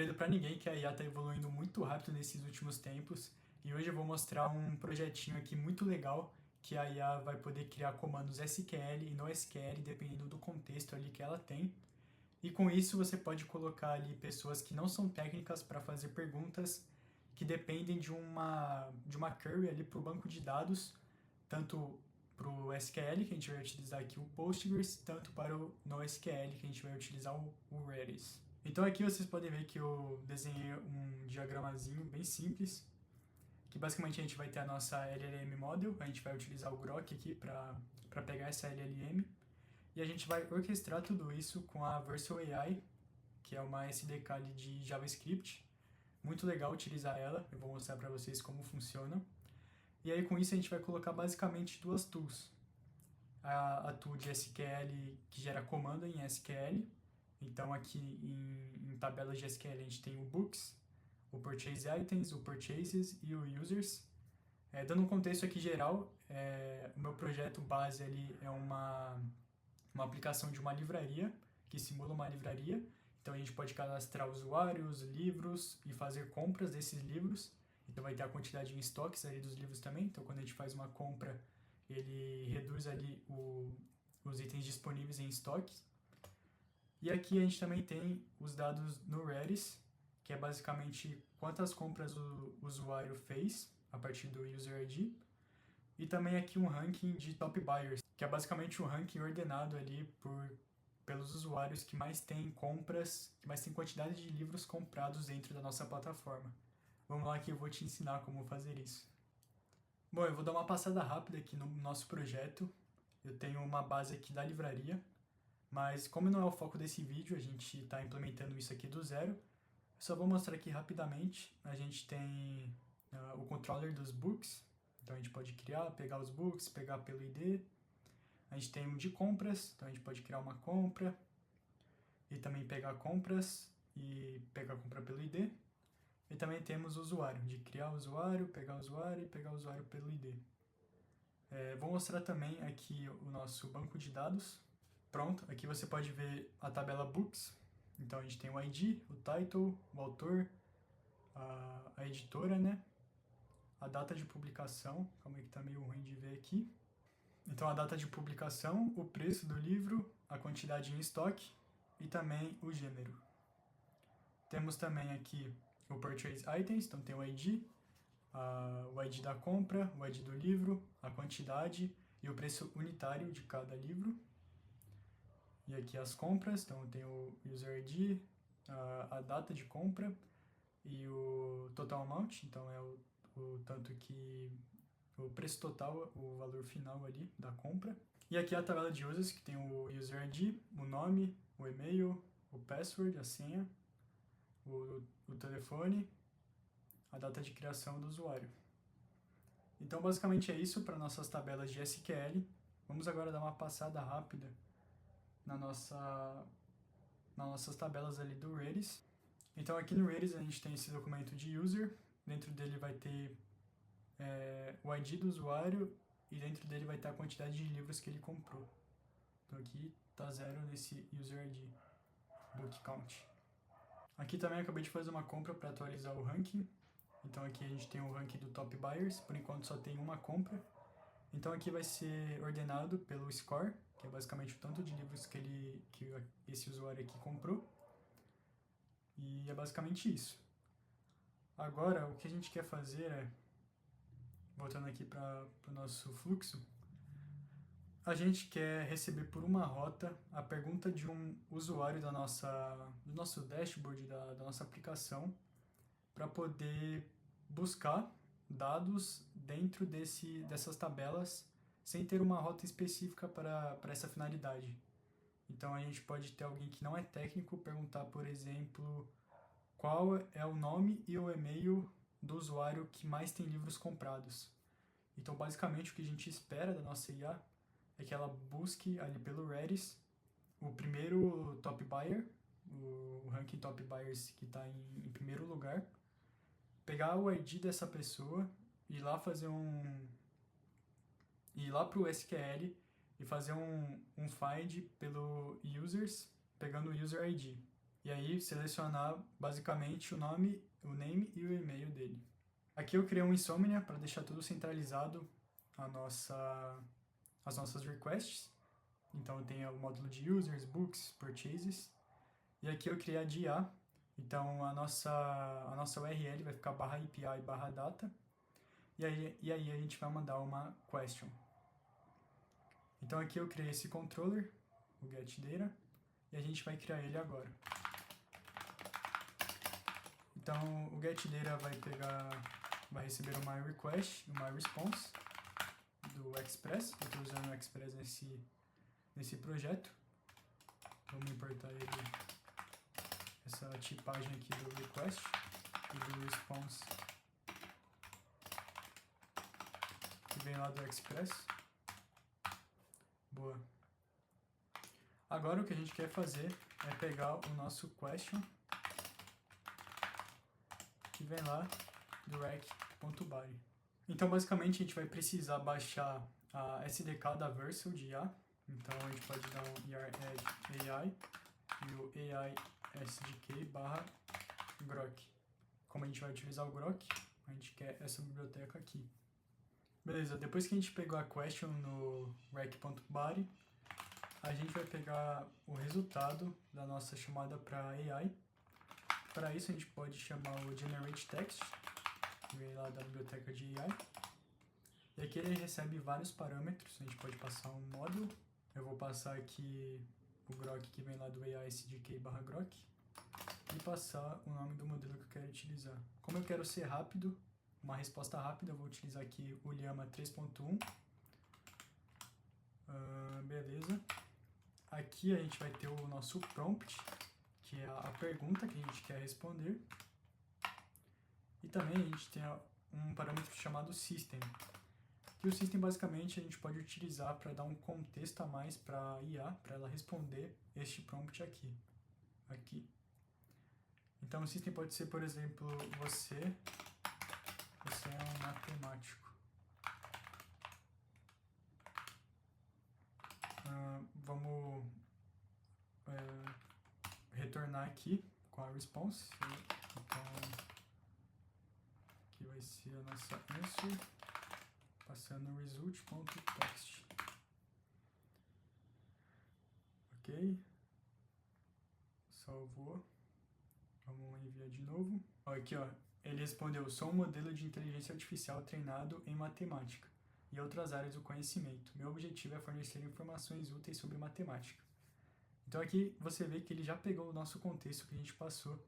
Segredo para ninguém que a IA está evoluindo muito rápido nesses últimos tempos e hoje eu vou mostrar um projetinho aqui muito legal que a IA vai poder criar comandos SQL e NoSQL dependendo do contexto ali que ela tem. E com isso você pode colocar ali pessoas que não são técnicas para fazer perguntas que dependem de uma query ali para o banco de dados, tanto para o SQL, que a gente vai utilizar aqui o Postgres, tanto para o NoSQL, que a gente vai utilizar o Redis. Então aqui vocês podem ver que eu desenhei um diagramazinho bem simples, que basicamente a gente vai ter a nossa LLM Model, a gente vai utilizar o Grok aqui para pegar essa LLM, e a gente vai orquestrar tudo isso com a Vercel AI, que é uma SDK ali de JavaScript. Muito legal utilizar ela, eu vou mostrar para vocês como funciona. E aí com isso a gente vai colocar basicamente duas tools. A tool de SQL que gera comando em SQL. Então aqui em tabelas de SQL a gente tem o Books, o Purchase Items, o Purchases e o Users. Dando um contexto aqui geral, o meu projeto base ali é uma aplicação de uma livraria, que simula uma livraria. Então a gente pode cadastrar usuários, livros e fazer compras desses livros. Então vai ter a quantidade em estoques ali dos livros também. Então quando a gente faz uma compra, ele reduz ali os itens disponíveis em estoque. E aqui a gente também tem os dados no Redis, que é basicamente quantas compras o usuário fez a partir do User ID. E também aqui um ranking de top buyers, que é basicamente um ranking ordenado ali pelos usuários que mais têm compras, que mais têm quantidade de livros comprados dentro da nossa plataforma. Vamos lá que eu vou te ensinar como fazer isso. Bom, eu vou dar uma passada rápida aqui no nosso projeto. Eu tenho uma base aqui da livraria, mas como não é o foco desse vídeo, a gente está implementando isso aqui do zero. Eu só vou mostrar aqui rapidamente. A gente tem o controller dos books, então a gente pode criar, pegar os books, pegar pelo ID. A gente tem um de compras, então a gente pode criar uma compra e também pegar compras e pegar a compra pelo ID. E também temos o usuário, de criar o usuário e pegar o usuário pelo ID. Vou mostrar também aqui o nosso banco de dados. Pronto, aqui você pode ver a tabela Books. Então a gente tem o ID, o title, o autor, a editora, né? A data de publicação, calma aí que tá meio ruim de ver aqui. Então a data de publicação, o preço do livro, a quantidade em estoque e também o gênero. Temos também aqui o Purchase Items, então tem o ID, o ID da compra, o ID do livro, a quantidade e o preço unitário de cada livro. E aqui as compras, então tem o User ID, a data de compra e o Total Amount, então é o tanto que o preço total, o valor final ali da compra. E aqui a tabela de users, que tem o User ID, o nome, o e-mail, o password, a senha, o telefone, a data de criação do usuário. Então basicamente é isso para nossas tabelas de SQL. Vamos agora dar uma passada rápida nas nossas tabelas ali do Redis. Então aqui no Redis a gente tem esse documento de user, dentro dele vai ter o ID do usuário e dentro dele vai ter a quantidade de livros que ele comprou. Então aqui está zero nesse User ID, Book Count. Aqui também eu acabei de fazer uma compra para atualizar o ranking. Então aqui a gente tem o ranking do Top Buyers, por enquanto só tem uma compra. Então aqui vai ser ordenado pelo score, que é basicamente o tanto de livros que esse usuário aqui comprou. E é basicamente isso. Agora, o que a gente quer fazer é, voltando aqui para o nosso fluxo, a gente quer receber por uma rota a pergunta de um usuário do nosso dashboard, da nossa aplicação, para poder buscar dados dentro dessas tabelas sem ter uma rota específica para essa finalidade. Então a gente pode ter alguém que não é técnico perguntar, por exemplo, qual é o nome e o e-mail do usuário que mais tem livros comprados. Então basicamente o que a gente espera da nossa IA é que ela busque ali pelo Redis o primeiro top buyer, o ranking top buyers que está em primeiro lugar, pegar o ID dessa pessoa e ir lá fazer ir lá para o SQL e fazer um find pelo users, pegando o user ID. E aí selecionar basicamente o nome e o e-mail dele. Aqui eu criei um Insomnia para deixar tudo centralizado as nossas requests. Então tem o módulo de users, books, purchases. E aqui eu criei a de IA. Então a nossa URL vai ficar /API/data. E aí a gente vai mandar uma question. Então aqui eu criei esse controller, o getData, e a gente vai criar ele agora. Então o getData vai receber o myRequest, o myResponse do Express. Eu estou usando o Express nesse projeto. Vamos importar essa tipagem aqui do request e do response que vem lá do Express. Boa. Agora o que a gente quer fazer é pegar o nosso question que vem lá do rec.body. Então basicamente a gente vai precisar baixar a SDK da Vercel de IA. Então a gente pode dar um ER AI e o AI SDK /grok. Como a gente vai utilizar o grok, a gente quer essa biblioteca aqui. Beleza, depois que a gente pegou a question no rec.body, a gente vai pegar o resultado da nossa chamada para AI. Para isso a gente pode chamar o GenerateText, que vem lá da biblioteca de AI. E aqui ele recebe vários parâmetros, a gente pode passar um módulo. Eu vou passar aqui o grok que vem lá do AI SDK/grok e passar o nome do modelo que eu quero utilizar. Como eu quero ser rápido, uma resposta rápida, eu vou utilizar aqui o Llama 3.1. Beleza. Aqui a gente vai ter o nosso prompt, que é a pergunta que a gente quer responder. E também a gente tem um parâmetro chamado system. E o system basicamente a gente pode utilizar para dar um contexto a mais para a IA, para ela responder este prompt aqui. Então o system pode ser, por exemplo, você é um matemático. Vamos retornar aqui com a response. Então aqui vai ser a nossa answer, passando result.text. Ok. Salvou. Vamos enviar de novo. Aqui, ó. Ele respondeu: sou um modelo de inteligência artificial treinado em matemática e outras áreas do conhecimento. Meu objetivo é fornecer informações úteis sobre matemática. Então aqui você vê que ele já pegou o nosso contexto que a gente passou.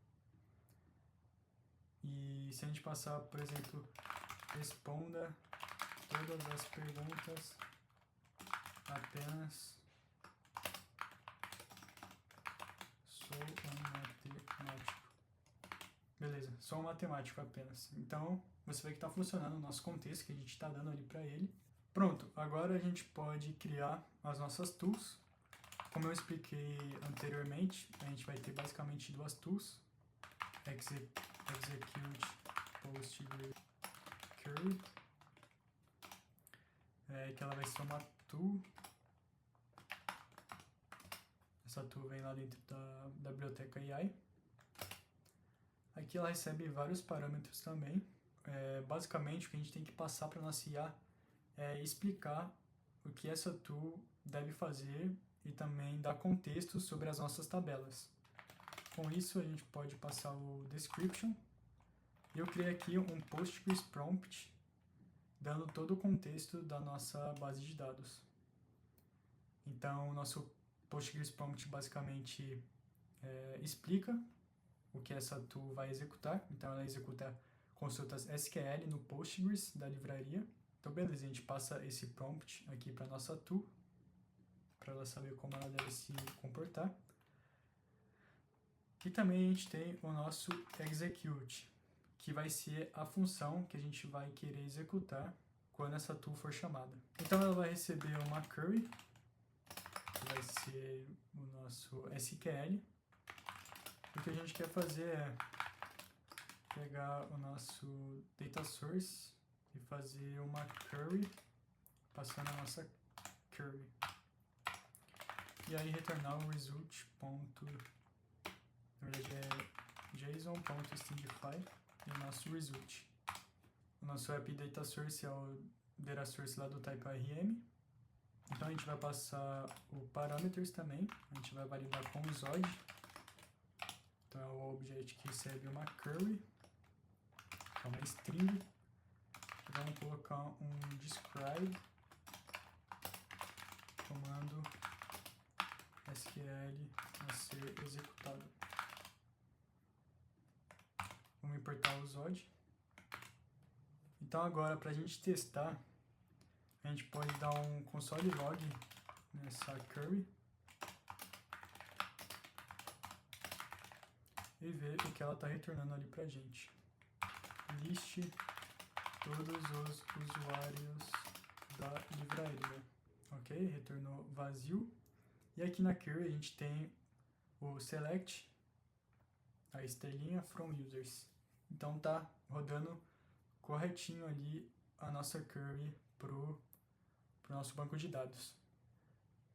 E se a gente passar, por exemplo, responda todas as perguntas apenas sou um matemático. Beleza, sou um matemático apenas. Então você vê que está funcionando o nosso contexto que a gente está dando ali para ele. Pronto, agora a gente pode criar as nossas tools. Como eu expliquei anteriormente, a gente vai ter basicamente duas tools. Execute PostgreQuery, que ela vai ser uma tool. Essa tool vem lá dentro da biblioteca AI. Aqui ela recebe vários parâmetros também. Basicamente o que a gente tem que passar para a nossa IA é explicar o que essa tool deve fazer e também dar contexto sobre as nossas tabelas. Com isso a gente pode passar o description. E eu criei aqui um Postgres prompt, dando todo o contexto da nossa base de dados. Então o nosso Postgres prompt basicamente explica o que essa tool vai executar. Então ela executa consultas SQL no Postgres da livraria. Então beleza, a gente passa esse prompt aqui para nossa tool, para ela saber como ela deve se comportar. E também a gente tem o nosso execute, que vai ser a função que a gente vai querer executar quando essa tool for chamada. Então ela vai receber uma query, que vai ser o nosso SQL. O que a gente quer fazer é pegar o nosso data source e fazer uma query, passando a nossa query. E aí retornar o result.text. Na verdade é json.stingify e o nosso result. O nosso app data source é o data source lá do type ARM. Então a gente vai passar o parameters também, a gente vai validar com o Zod. Então é o objeto que recebe uma query, que é uma string. Vamos colocar um describe, comando SQL a ser executado. Vamos importar o Zod. Então agora, para a gente testar, a gente pode dar um console log nessa query e ver o que ela está retornando ali para a gente. Liste todos os usuários da livraria. Ok? Retornou vazio. E aqui na query a gente tem o select, a estrelinha from users. Então tá rodando corretinho ali a nossa query pro nosso banco de dados.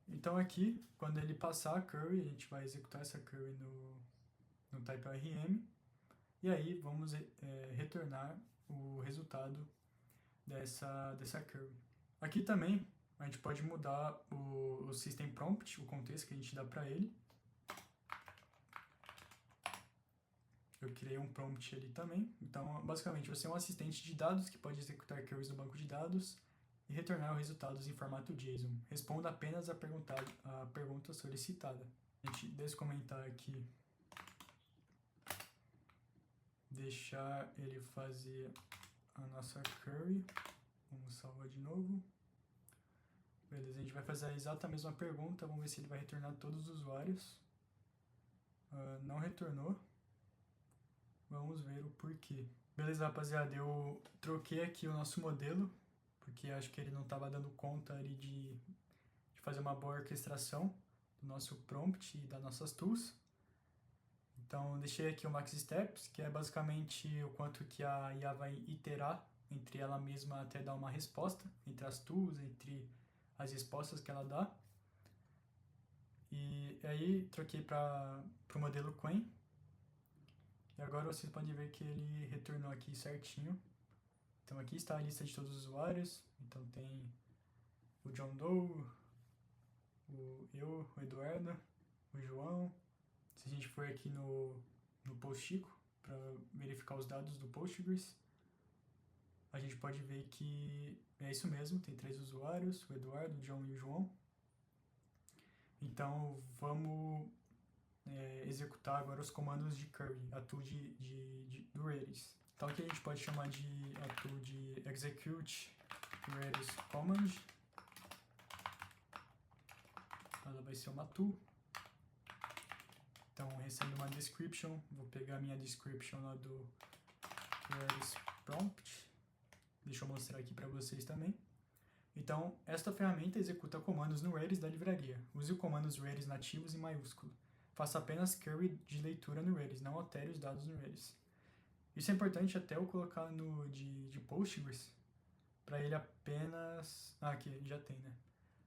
Então aqui, quando ele passar a query, a gente vai executar essa query no type ARM e aí vamos retornar o resultado dessa query. Aqui também a gente pode mudar o system prompt, o contexto que a gente dá para ele. Eu criei um prompt ali também. Então, basicamente, você é um assistente de dados que pode executar queries no banco de dados e retornar os resultados em formato JSON. Responda apenas a pergunta solicitada. A gente descomentar aqui, deixar ele fazer a nossa query. Vamos salvar de novo. Beleza, a gente vai fazer a exata mesma pergunta. Vamos ver se ele vai retornar todos os usuários. Não retornou. Vamos ver o porquê. Beleza, rapaziada, eu troquei aqui o nosso modelo, porque acho que ele não estava dando conta ali de fazer uma boa orquestração do nosso prompt e das nossas tools. Então, deixei aqui o max steps, que é basicamente o quanto que a IA vai iterar entre ela mesma até dar uma resposta, entre as tools, entre as respostas que ela dá. E aí, troquei para o modelo Qwen. E agora vocês podem ver que ele retornou aqui certinho. Então aqui está a lista de todos os usuários. Então tem o John Doe, o Eduardo, o João. Se a gente for aqui no Postigo para verificar os dados do Postgres, a gente pode ver que é isso mesmo, tem 3 usuários, o Eduardo, o John e o João. Então vamos executar agora os comandos de query, a tool do Redis. Então aqui a gente pode chamar de a tool de execute Redis command. Ela vai ser uma tool. Então recebe uma description, vou pegar a minha description lá do Redis prompt. Deixa eu mostrar aqui para vocês também. Então, esta ferramenta executa comandos no Redis da livraria. Use o comandos Redis nativos em maiúsculo. Faça apenas query de leitura no Redis, não altere os dados no Redis. Isso é importante até eu colocar no de Postgres, para ele apenas... aqui, já tem, né?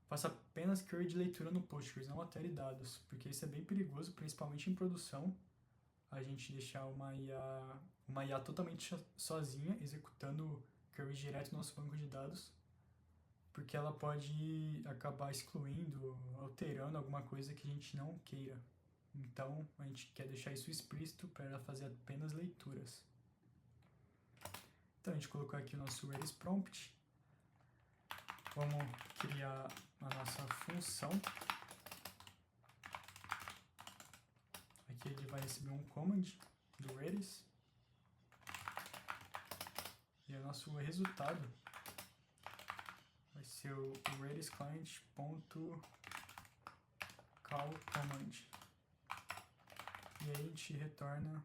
Faça apenas query de leitura no Postgres, não altere dados, porque isso é bem perigoso, principalmente em produção, a gente deixar uma IA totalmente sozinha, executando query direto no nosso banco de dados, porque ela pode acabar excluindo, alterando alguma coisa que a gente não queira. Então, a gente quer deixar isso explícito para ela fazer apenas leituras. Então, a gente colocou aqui o nosso Redis prompt. Vamos criar a nossa função. Aqui ele vai receber um command do Redis. E o nosso resultado vai ser o Redis client.call command. E aí a gente retorna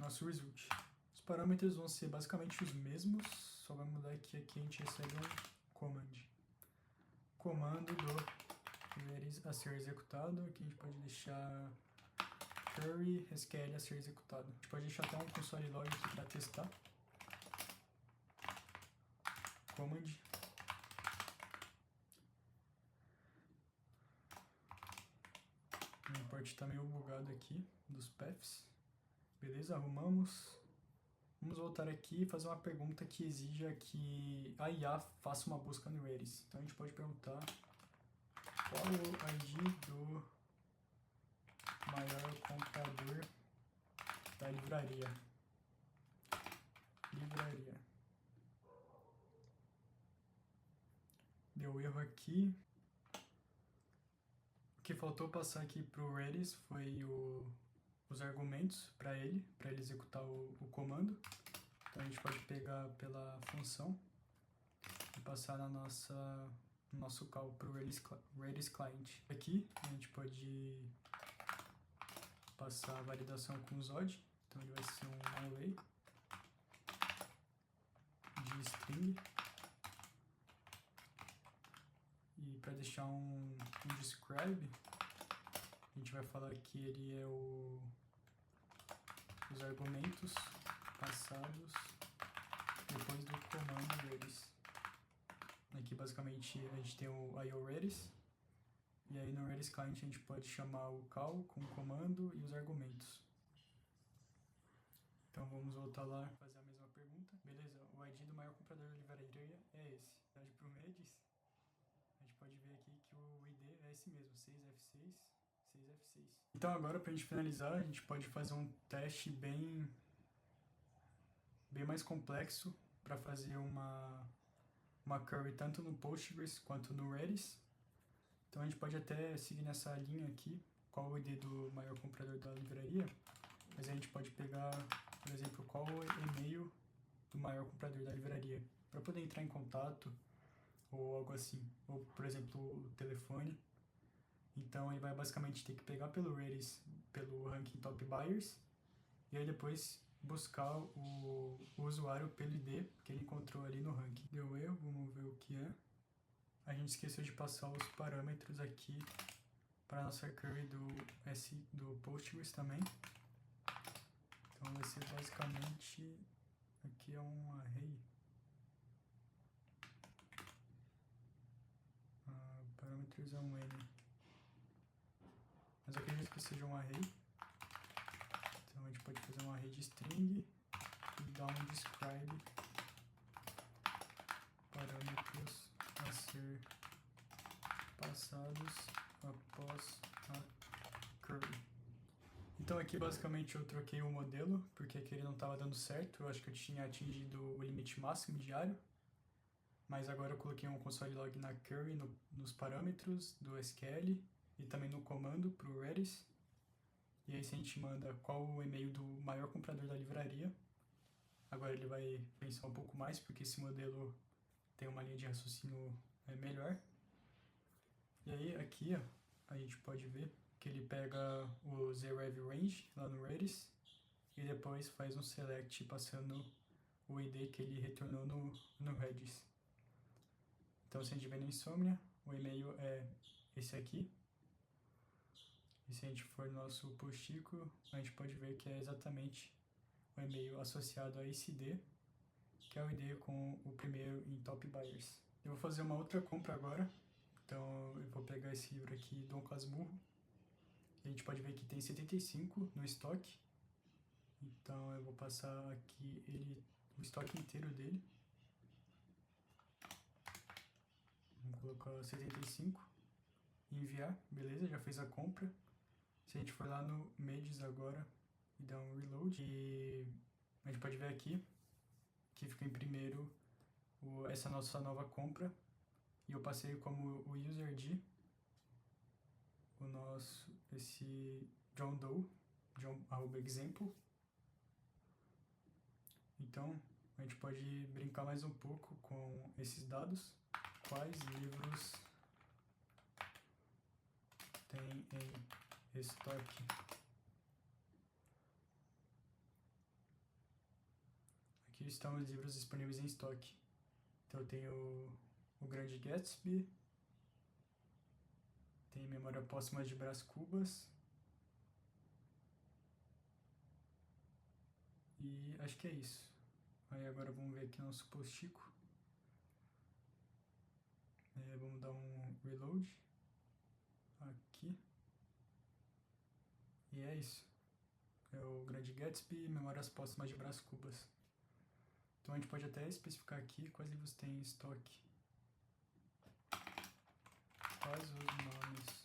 nosso result. Os parâmetros vão ser basicamente os mesmos, só vai mudar que aqui a gente recebe um command. Comando do Redis a ser executado, aqui a gente pode deixar query SQL a ser executado. A gente pode deixar até um console log aqui para testar. Command. layout tá meio bugado aqui dos paths. Beleza, arrumamos. Vamos voltar aqui e fazer uma pergunta que exija que a IA faça uma busca no Redis. Então a gente pode perguntar qual o ID do maior comprador da livraria. Deu erro aqui. O que faltou passar aqui pro Redis foi os argumentos para ele executar o comando. Então a gente pode pegar pela função e passar no nosso call para o Redis Client. Aqui a gente pode passar a validação com o Zod, então ele vai ser um array de string. E para deixar um describe, a gente vai falar que ele é os argumentos passados depois do comando Redis. Aqui basicamente a gente tem o IO Redis, e aí no Redis Client a gente pode chamar o call com o comando e os argumentos. Então vamos voltar lá e fazer a mesma pergunta. Beleza, o ID do maior comprador da livraria é esse. Para o Redis, a gente pode ver aqui que o ID é esse mesmo, 6F6, 6F6. Então agora, para a gente finalizar, a gente pode fazer um teste bem mais complexo para fazer uma query tanto no Postgres quanto no Redis. Então a gente pode até seguir nessa linha aqui, qual o ID do maior comprador da livraria, mas a gente pode pegar, por exemplo, qual o e-mail do maior comprador da livraria, para poder entrar em contato ou algo assim, ou por exemplo o telefone. Então ele vai basicamente ter que pegar pelo Redis, pelo ranking Top Buyers, e aí depois buscar o usuário pelo ID que ele encontrou ali no ranking. Deu erro, vamos ver o que é. A gente esqueceu de passar os parâmetros aqui para a nossa query do Postgres também. Então vai ser basicamente, aqui é um array. Parâmetros é um N. Mas eu acredito que seja um array. Então a gente pode fazer um array de string e dar um describe parâmetros a ser passados após a query. Então aqui basicamente eu troquei o modelo, porque aqui ele não estava dando certo, eu acho que eu tinha atingido o limite máximo diário, mas agora eu coloquei um console log na query, nos parâmetros do SQL e também no comando para o Redis. E aí se a gente manda qual o e-mail do maior comprador da livraria, agora ele vai pensar um pouco mais, porque esse modelo tem uma linha de raciocínio melhor. E aí aqui ó, a gente pode ver que ele pega o zerev range lá no Redis e depois faz um select passando o ID que ele retornou no Redis. Então se a gente vê no Insomnia, o e-mail é esse aqui. E se a gente for no nosso postico, a gente pode ver que é exatamente o e-mail associado a esse ID, que é o ID com o primeiro em Top Buyers. Eu vou fazer uma outra compra agora, então eu vou pegar esse livro aqui, Dom Casmurro, e a gente pode ver que tem 75 no estoque, então eu vou passar aqui o estoque inteiro dele. Vamos colocar 75 e enviar, beleza, já fez a compra. Se a gente for lá no Mages agora e dar um reload, e a gente pode ver aqui que fica em primeiro essa nossa nova compra, e eu passei como o userd esse John Doe, John@example. Então a gente pode brincar mais um pouco com esses dados. Quais livros tem em estoque? Aqui estão os livros disponíveis em estoque. Então eu tenho o Grande Gatsby, tem Memória Póstuma de Brás Cubas, e acho que é isso. Aí agora vamos ver aqui nosso postico. Vamos dar um reload aqui. E é isso. É o Grande Gatsby, Memórias Póstumas de Brás Cubas. Então a gente pode até especificar aqui quais livros tem em estoque. Quais os nomes?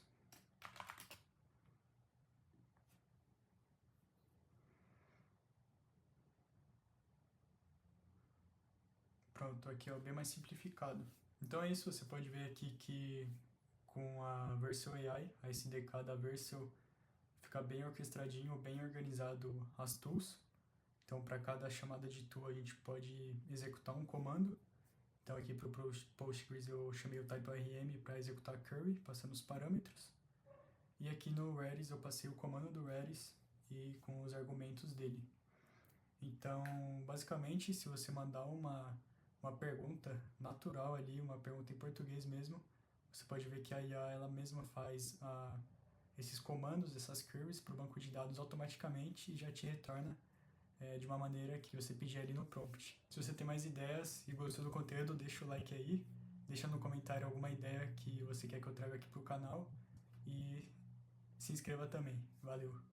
Pronto, aqui é o bem mais simplificado. Então é isso, você pode ver aqui que com a Vercel AI, a SDK da Vercel, fica bem orquestradinho, bem organizado as tools. Então para cada chamada de tool a gente pode executar um comando. Então aqui para o Postgres eu chamei o TypeORM para executar query, passando os parâmetros. E aqui no Redis eu passei o comando do Redis e com os argumentos dele. Então, basicamente, se você mandar uma pergunta natural ali, uma pergunta em português mesmo, você pode ver que a IA ela mesma faz esses comandos, essas queries para o banco de dados automaticamente e já te retorna de uma maneira que você pedir ali no prompt. Se você tem mais ideias e gostou do conteúdo, deixa o like aí, deixa no comentário alguma ideia que você quer que eu traga aqui pro canal e se inscreva também. Valeu!